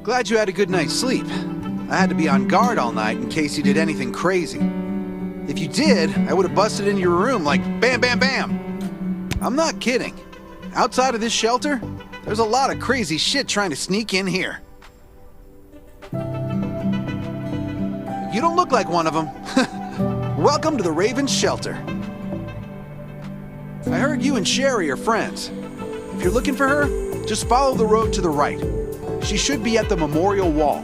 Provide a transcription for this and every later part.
Glad you had a good night's sleep. I had to be on guard all night in case you did anything crazy. If you did, I would have busted into your room like bam, bam, bam. I'm not kidding. Outside of this shelter, there's a lot of crazy shit trying to sneak in here. You don't look like one of them. Welcome to the Raven's shelter. I heard you and Sherry are friends. If you're looking for her, just follow the road to the right. She should be at the memorial wall.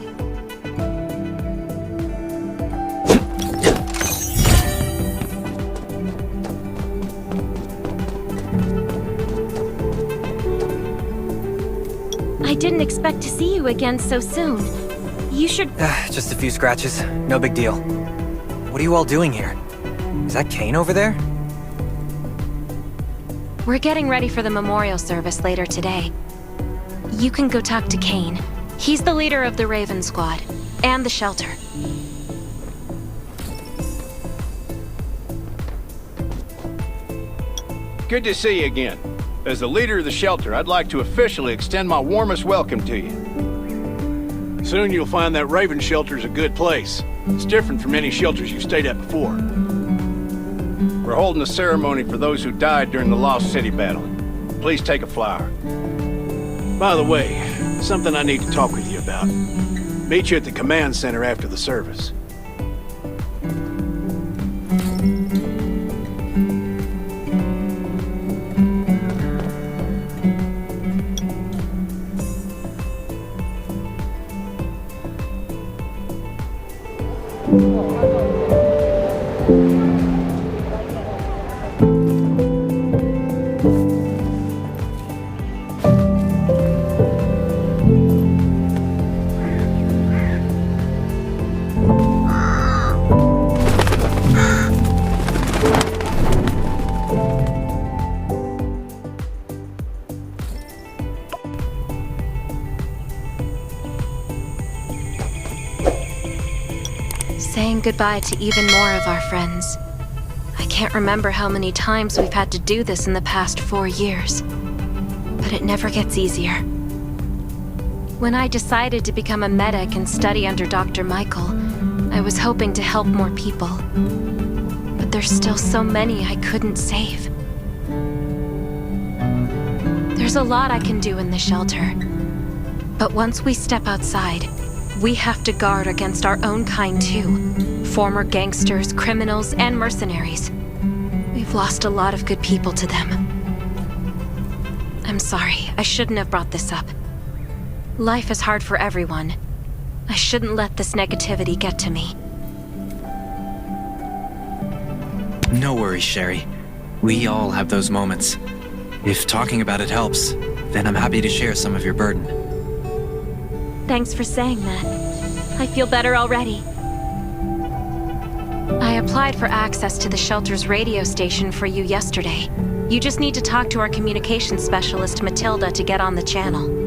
I didn't expect to see you again so soon. You should... Just a few scratches. No big deal. What are you all doing here? Is that Kane over there? We're getting ready for the memorial service later today. You can go talk to Kane. He's the leader of the Raven Squad, and the shelter. Good to see you again. As the leader of the shelter, I'd like to officially extend my warmest welcome to you. Soon you'll find that Raven shelter is a good place. It's different from any shelters you've stayed at before. We're holding a ceremony for those who died during the Lost City battle. Please take a flower. By the way, something I need to talk with you about. Meet you at the command center after the service. Saying goodbye to even more of our friends. I can't remember how many times we've had to do this in the past 4 years. But it never gets easier. When I decided to become a medic and study under Dr. Michael, I was hoping to help more people. But there's still so many I couldn't save. There's a lot I can do in the shelter. But once we step outside, we have to guard against our own kind too. Former gangsters, criminals, and mercenaries. We've lost a lot of good people to them. I'm sorry, I shouldn't have brought this up. Life is hard for everyone. I shouldn't let this negativity get to me. No worries, Sherry. We all have those moments. If talking about it helps, then I'm happy to share some of your burden. Thanks for saying that. I feel better already. I applied for access to the shelter's radio station for you yesterday. You just need to talk to our communications specialist, Matilda, to get on the channel.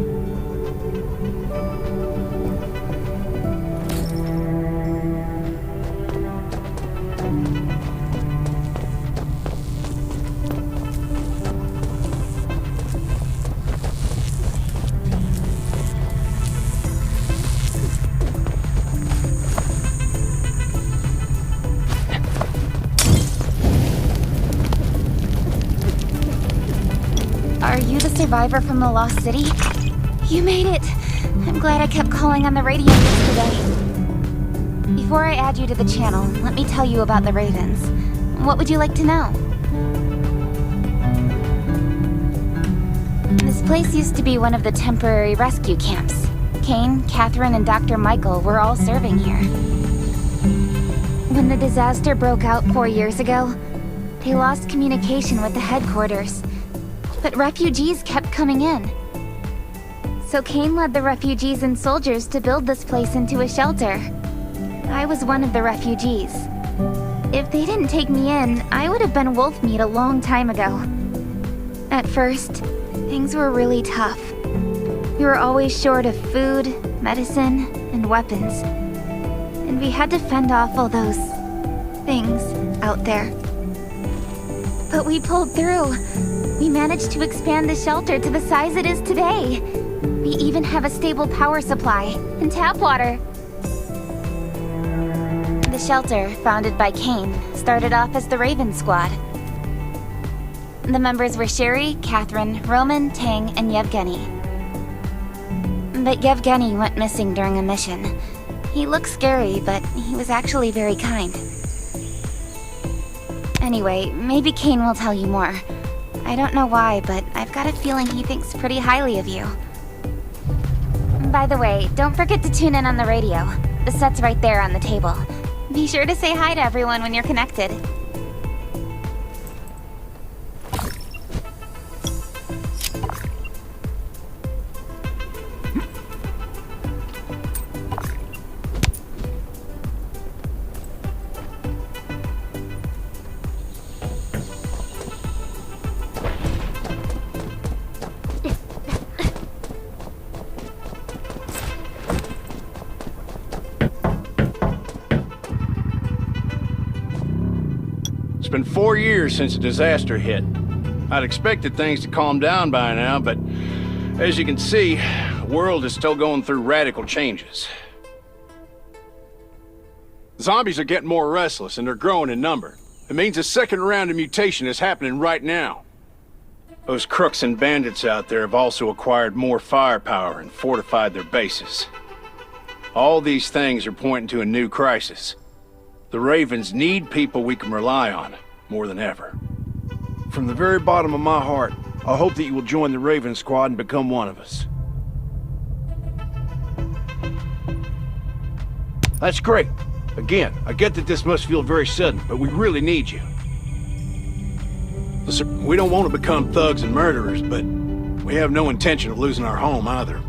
Are you the survivor from the Lost City? You made it! I'm glad I kept calling on the radio yesterday. Before I add you to the channel, let me tell you about the Ravens. What would you like to know? This place used to be one of the temporary rescue camps. Kane, Catherine, and Dr. Michael were all serving here. When the disaster broke out 4 years ago, they lost communication with the headquarters. But refugees kept coming in. So Kane led the refugees and soldiers to build this place into a shelter. I was one of the refugees. If they didn't take me in, I would have been wolf meat a long time ago. At first, things were really tough. We were always short of food, medicine, and weapons. And we had to fend off all those things out there. But we pulled through. We managed to expand the shelter to the size it is today. We even have a stable power supply and tap water. The shelter, founded by Kane, started off as the Raven Squad. The members were Sherry, Catherine, Roman, Tang, and Yevgeny. But Yevgeny went missing during a mission. He looked scary, but he was actually very kind. Anyway, maybe Kane will tell you more. I don't know why, but I've got a feeling he thinks pretty highly of you. By the way, don't forget to tune in on the radio. The set's right there on the table. Be sure to say hi to everyone when you're connected. It's been 4 years since the disaster hit. I'd expected things to calm down by now, but as you can see, the world is still going through radical changes. Zombies are getting more restless and they're growing in number. It means a second round of mutation is happening right now. Those crooks and bandits out there have also acquired more firepower and fortified their bases. All these things are pointing to a new crisis. The Ravens need people we can rely on, more than ever. From the very bottom of my heart, I hope that you will join the Raven Squad and become one of us. That's great. Again, I get that this must feel very sudden, but we really need you. Listen, we don't want to become thugs and murderers, but we have no intention of losing our home either.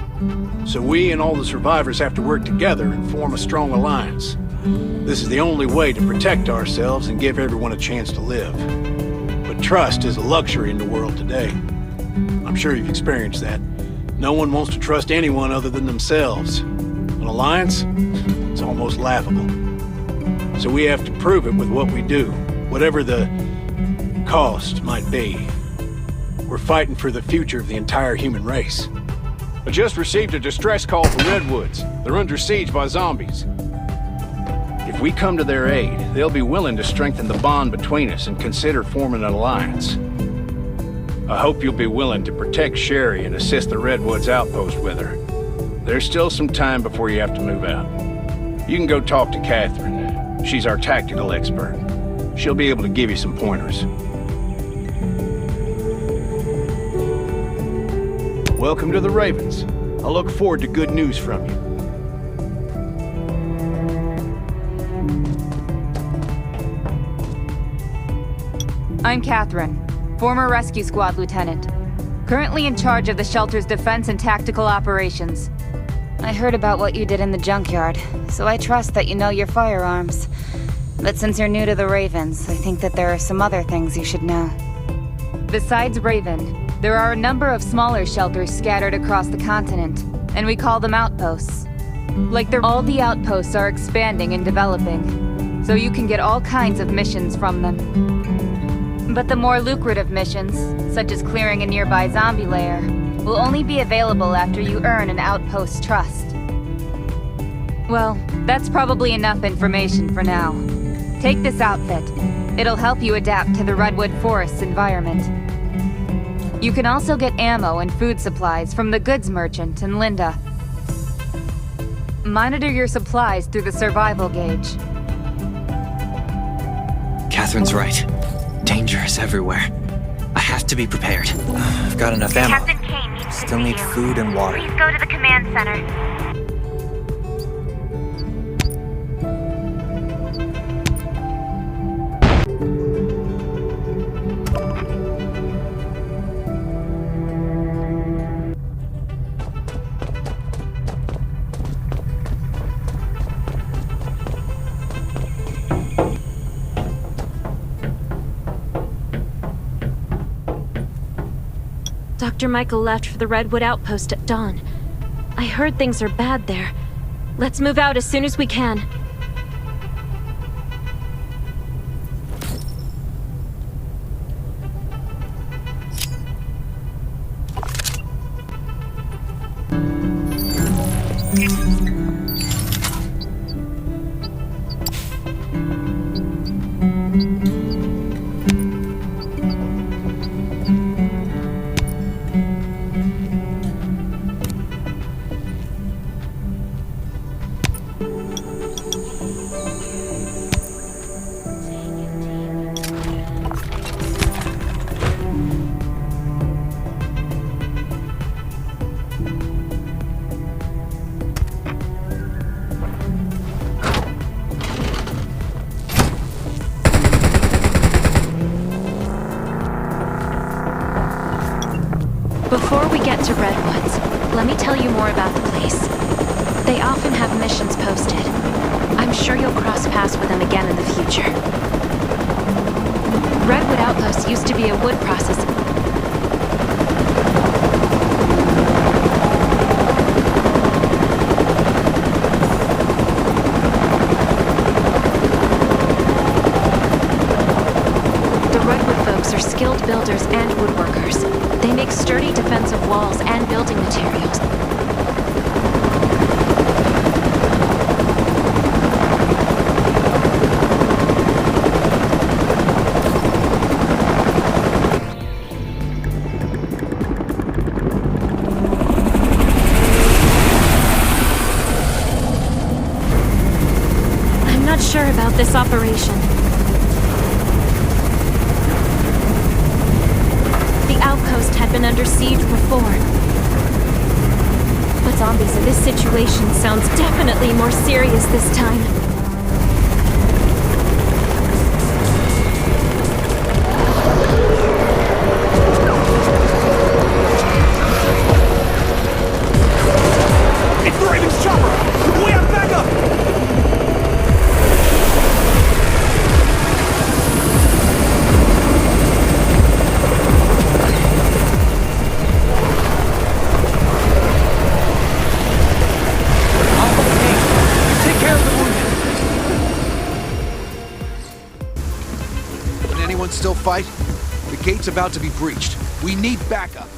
So we and all the survivors have to work together and form a strong alliance. This is the only way to protect ourselves and give everyone a chance to live. But trust is a luxury in the world today. I'm sure you've experienced that. No one wants to trust anyone other than themselves. An alliance? It's almost laughable. So we have to prove it with what we do, whatever the cost might be. We're fighting for the future of the entire human race. I just received a distress call from Redwoods. They're under siege by zombies. If we come to their aid, they'll be willing to strengthen the bond between us and consider forming an alliance. I hope you'll be willing to protect Sherry and assist the Redwoods outpost with her. There's still some time before you have to move out. You can go talk to Catherine. She's our tactical expert. She'll be able to give you some pointers. Welcome to the Ravens. I look forward to good news from you. I'm Catherine, former Rescue Squad Lieutenant. Currently in charge of the shelter's defense and tactical operations. I heard about what you did in the junkyard, so I trust that you know your firearms. But since you're new to the Ravens, I think that there are some other things you should know. Besides Raven, there are a number of smaller shelters scattered across the continent, and we call them outposts. All the outposts are expanding and developing, so you can get all kinds of missions from them. But the more lucrative missions, such as clearing a nearby zombie lair, will only be available after you earn an outpost's trust. Well, that's probably enough information for now. Take this outfit. It'll help you adapt to the Redwood Forest's environment. You can also get ammo and food supplies from the goods merchant and Linda. Monitor your supplies through the survival gauge. Catherine's right. Danger is everywhere. I have to be prepared. I've got enough ammo. Captain Kane needs to Still see need you. food and water. Please go to the command center. Dr. Michael left for the Redwood Outpost at dawn. I heard things are bad there. Let's move out as soon as we can. Before we get to Redwoods, let me tell you more about the place. They often have missions posted. I'm sure you'll cross paths with them again in the future. Redwood Outpost used to be a wood processing. The Redwood folks are skilled builders and woodworkers. They make sturdy defensive walls and building materials. I'm not sure about this operation. Outpost had been under siege before. But zombies in this situation sounds definitely more serious this time. It's the Raven's chopper! We have backup! Still fight? The gate's about to be breached. We need backup.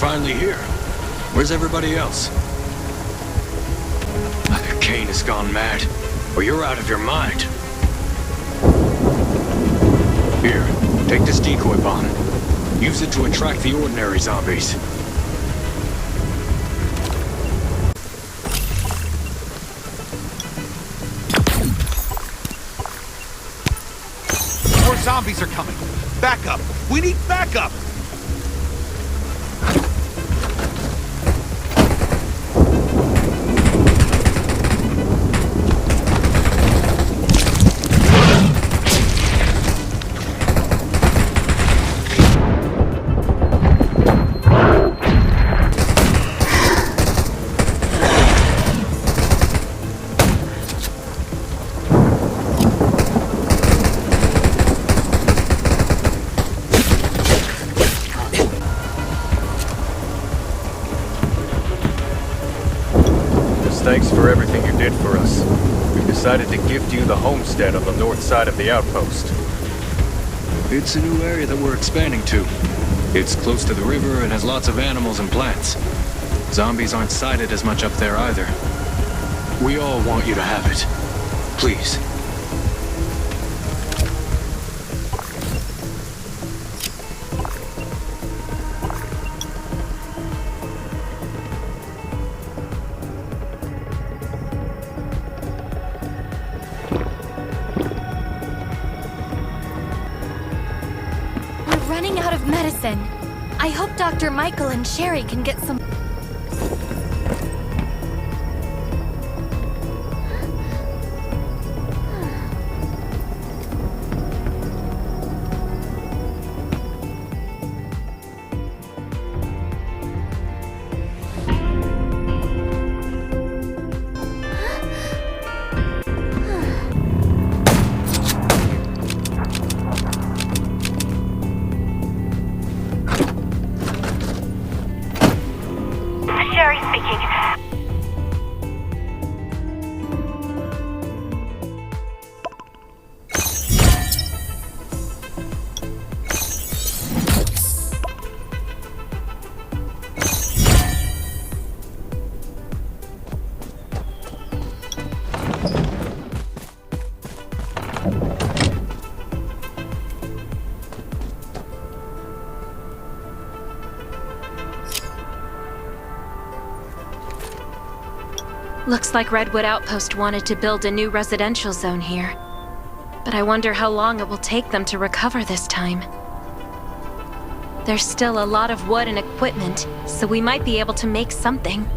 Finally here. Where's everybody else? Either Kane has gone mad, or you're out of your mind. Here, take this decoy bomb. Use it to attract the ordinary zombies. More zombies are coming. Backup! We need backup! Thanks for everything you did for us. We've decided to gift you the homestead on the north side of the outpost. It's a new area that we're expanding to. It's close to the river and has lots of animals and plants. Zombies aren't sighted as much up there either. We all want you to have it. Please. Running out of medicine. I hope Dr. Michael and Sherry can get some... Looks like Redwood Outpost wanted to build a new residential zone here. But I wonder how long it will take them to recover this time. There's still a lot of wood and equipment, so we might be able to make something.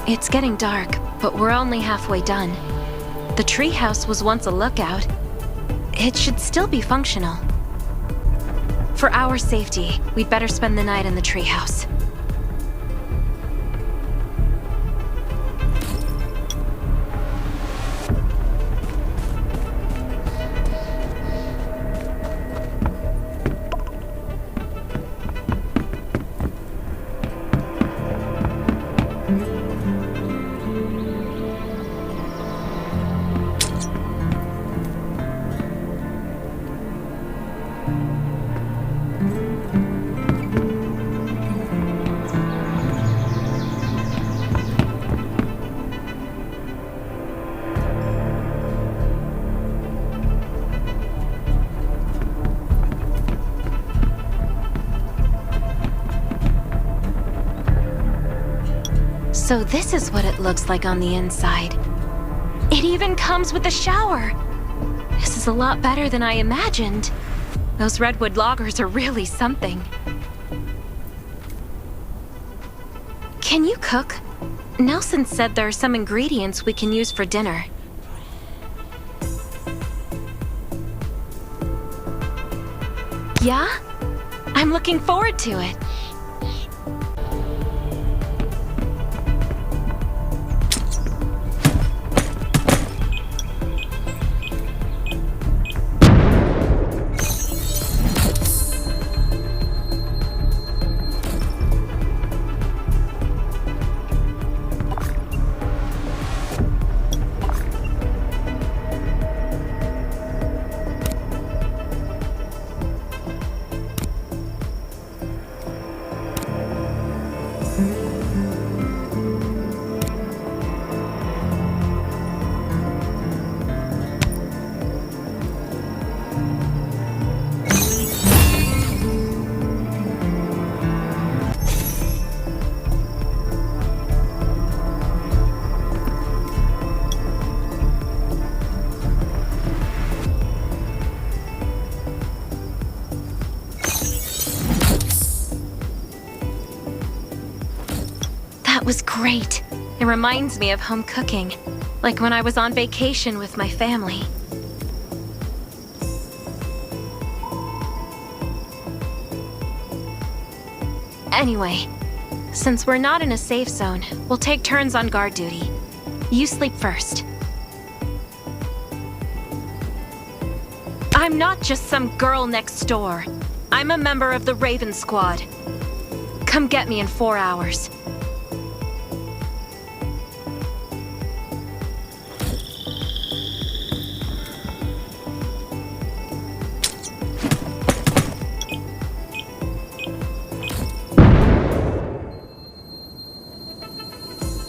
It's getting dark, but we're only halfway done. The treehouse was once a lookout. It should still be functional. For our safety, we'd better spend the night in the treehouse. So this is what it looks like on the inside. It even comes with a shower! This is a lot better than I imagined. Those redwood loggers are really something. Can you cook? Nelson said there are some ingredients we can use for dinner. Yeah? I'm looking forward to it. Was great. It reminds me of home cooking, like when I was on vacation with my family. Anyway, since we're not in a safe zone, we'll take turns on guard duty. You sleep first. I'm not just some girl next door. I'm a member of the Raven Squad. Come get me in 4 hours.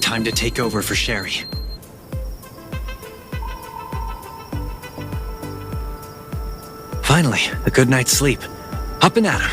Time to take over for Sherry. Finally, a good night's sleep. Up and at 'em.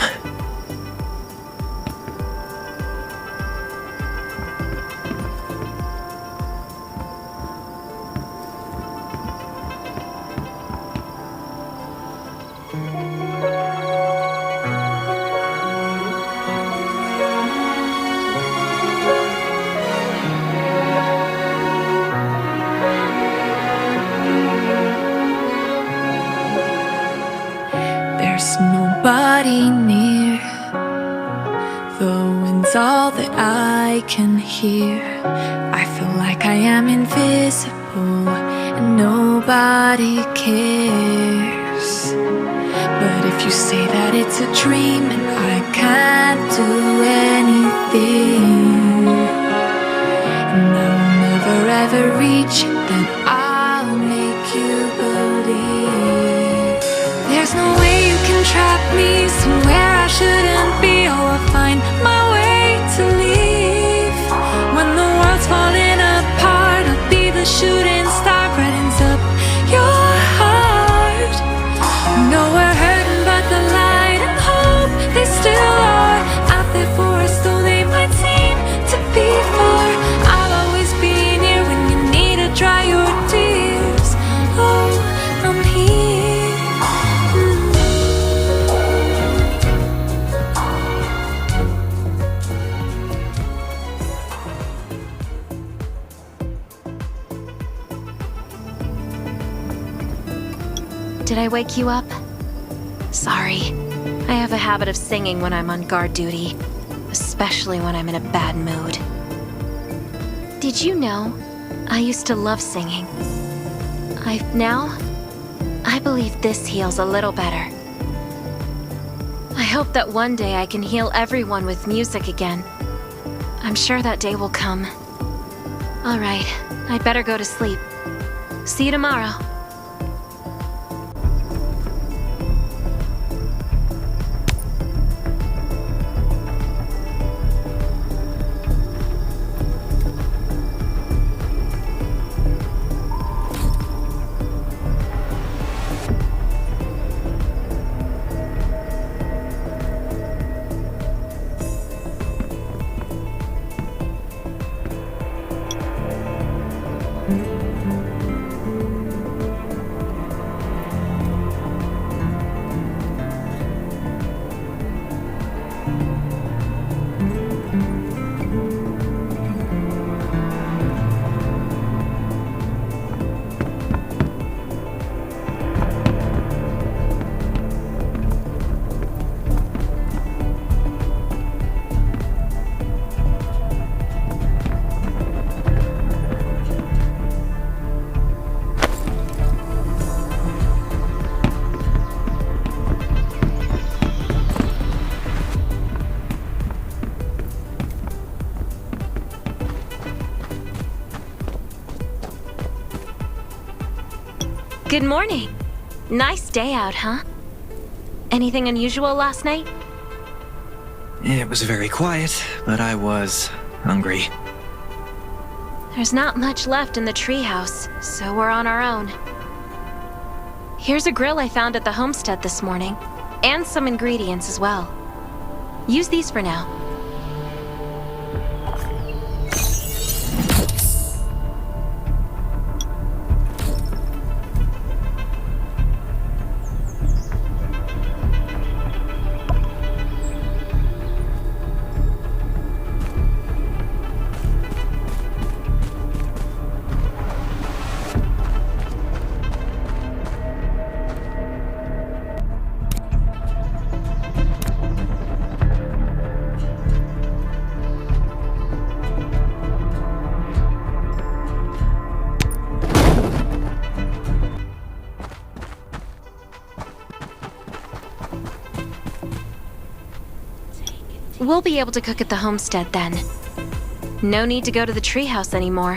There's nobody near. The wind's all that I can hear. I feel like I am invisible and nobody cares. But if you say that it's a dream and I can't do anything, and I will never ever reach it, then I'll make you believe. There's no way you can trap me somewhere I shouldn't be. Oh, I'll find my way to leave. When the world's falling apart, I'll be the shooting star, brightens up your heart. No, we're hurting, but the light and hope, they still are out there for us, though they might seem to be far. I'll always be near when you need a drop. Did I wake you up? Sorry. I have a habit of singing when I'm on guard duty, especially when I'm in a bad mood. Did you know I used to love singing? I believe this heals a little better. I hope that one day I can heal everyone with music again. I'm sure that day will come. All right, I'd better go to sleep. See you tomorrow. Good morning. Nice day out, huh? Anything unusual last night? It was very quiet, but I was hungry. There's not much left in the treehouse, so we're on our own. Here's a grill I found at the homestead this morning, and some ingredients as well. Use these for now. We'll be able to cook at the homestead then. No need to go to the treehouse anymore.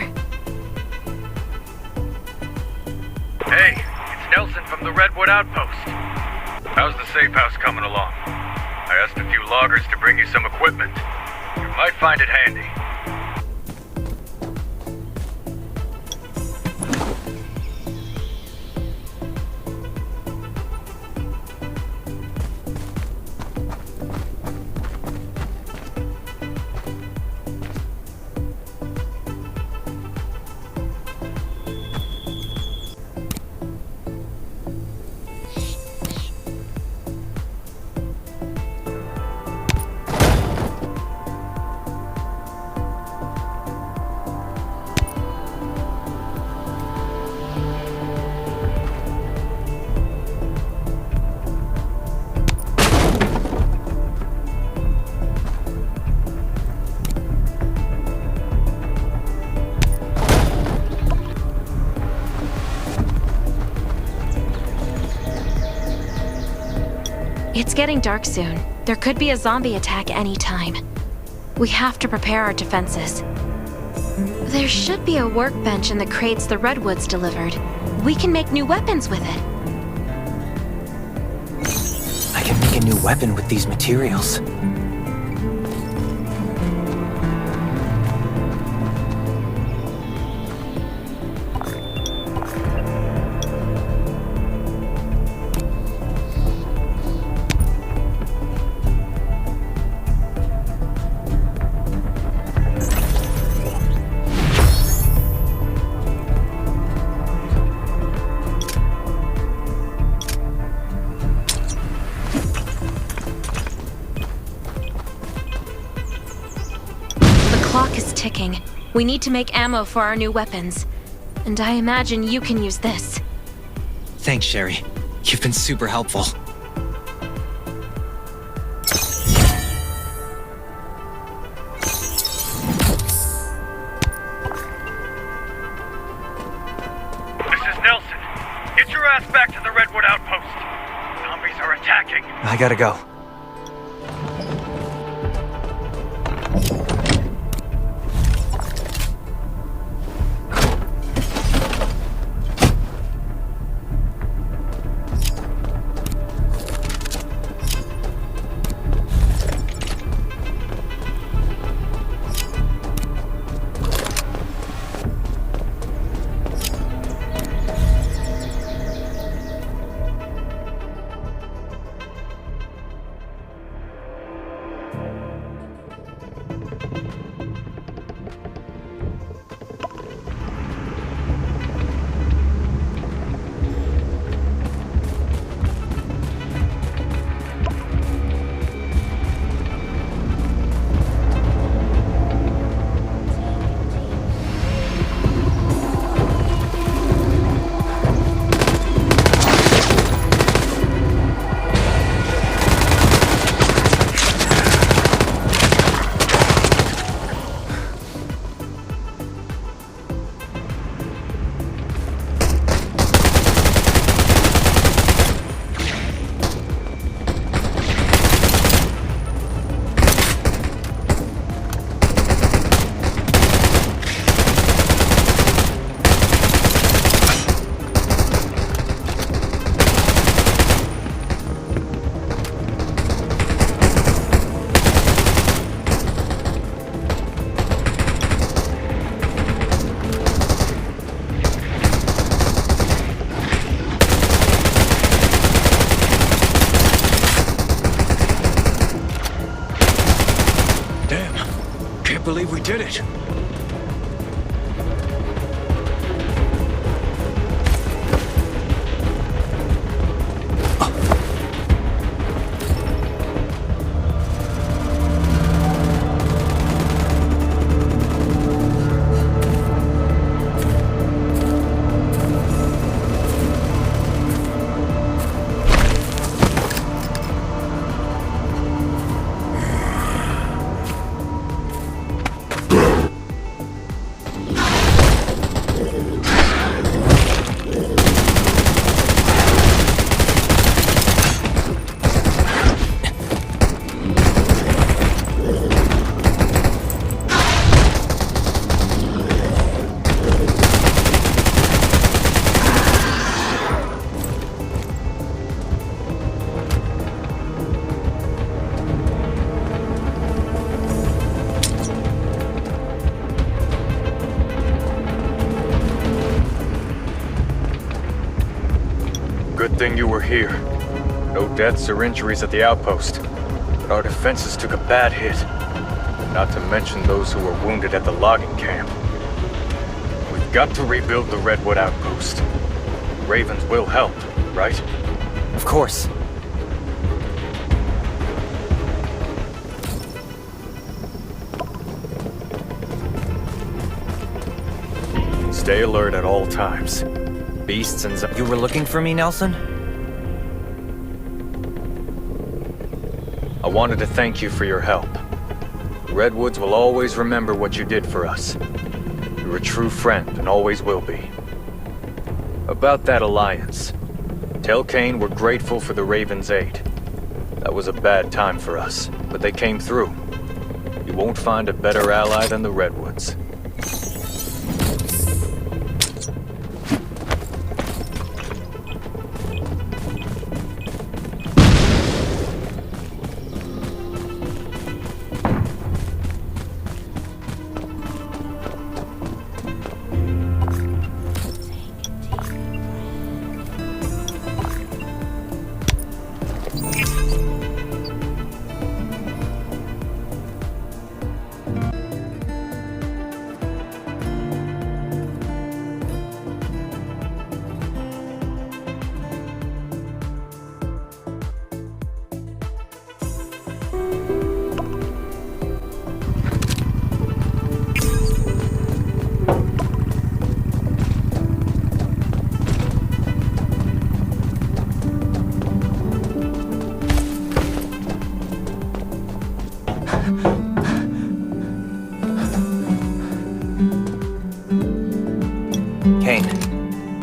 Hey, it's Nelson from the Redwood Outpost. How's the safe house coming along? I asked a few loggers to bring you some equipment. You might find it handy. It's getting dark soon. There could be a zombie attack anytime. We have to prepare our defenses. There should be a workbench in the crates the Redwoods delivered. We can make new weapons with it. I can make a new weapon with these materials. Ticking. We need to make ammo for our new weapons. And I imagine you can use this. Thanks, Sherry. You've been super helpful. This is Nelson. Get your ass back to the Redwood Outpost. Zombies are attacking. I gotta go. Believe we did it. Good thing you were here. No deaths or injuries at the outpost. But our defenses took a bad hit. Not to mention those who were wounded at the logging camp. We've got to rebuild the Redwood Outpost. Ravens will help, right? Of course. Stay alert at all times. Beasts and You were looking for me, Nelson? I wanted to thank you for your help. Redwoods will always remember what you did for us. You're a true friend and always will be. About that alliance. Tell Kane we're grateful for the Ravens' aid. That was a bad time for us, but they came through. You won't find a better ally than the Redwoods.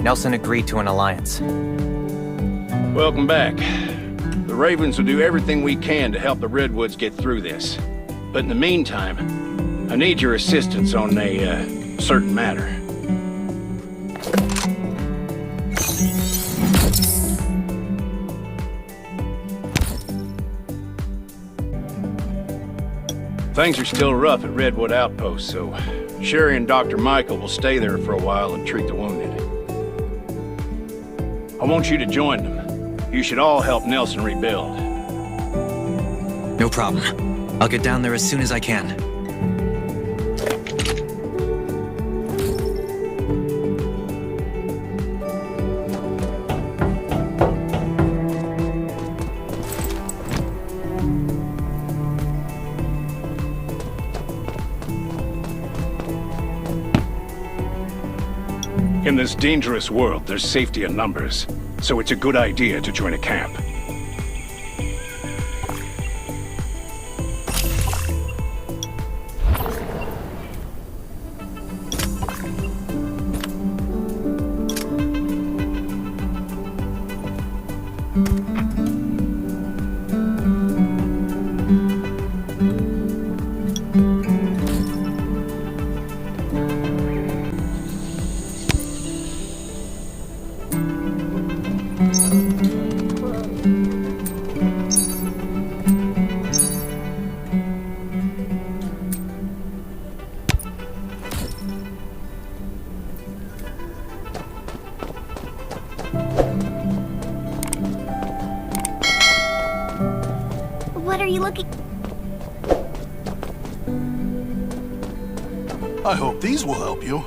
Nelson agreed to an alliance. Welcome back. The Ravens will do everything we can to help the Redwoods get through this. But in the meantime, I need your assistance on a certain matter. Things are still rough at Redwood Outpost, so Sherry and Dr. Michael will stay there for a while and treat the wounded. I want you to join them. You should all help Nelson rebuild. No problem. I'll get down there as soon as I can. In this dangerous world, there's safety in numbers, so it's a good idea to join a camp. What are you looking... I hope these will help you.